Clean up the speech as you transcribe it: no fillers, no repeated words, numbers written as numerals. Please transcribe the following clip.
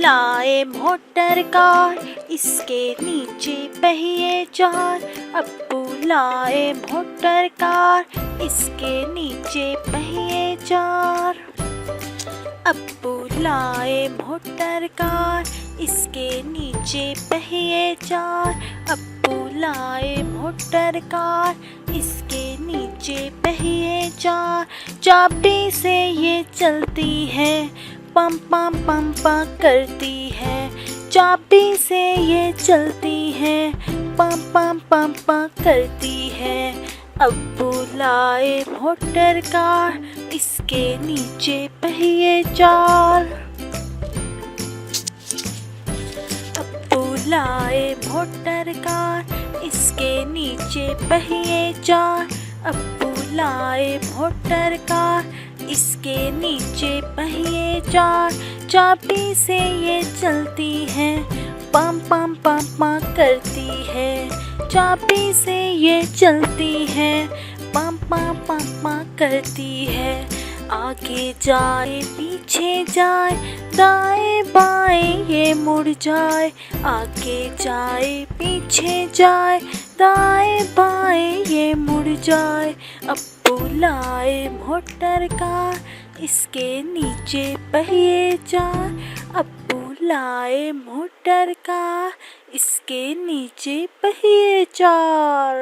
लाए motor car, इसके नीचे पहिए चार। अप्पू लाए मोटर कार, इसके नीचे पहिए चार। अप्पू लाए मोटर कार, इसके नीचे पहिए चार। अप्पू लाए मोटर कार, इसके नीचे पहिए चार। चाबी से ये चलती है, पम पम पम पम करती है। चाबी से ये चलती है, पम पम पम पम करती है। अप्पू लाए मोटर कार, इसके नीचे पहिए चार। अप्पू लाए मोटर कार, इसके नीचे पहिए चार। अप्पू लाए मोटर कार, इसके नीचे पहिए चार। चाबी से ये चलती है, पम पम पम पम करती है। चाबी से ये चलती है, पम पम पम पम करती है। आगे जाए पीछे जाए, दाएं बाएं ये मुड़ जाए। आगे जाए पीछे जाए, दाएं बाएं ये मुड़ जाए। अप्पू लाए मोटर कार, इसके नीचे पहिए चार। अप्पू लाए मोटर कार, इसके नीचे पहिए चार।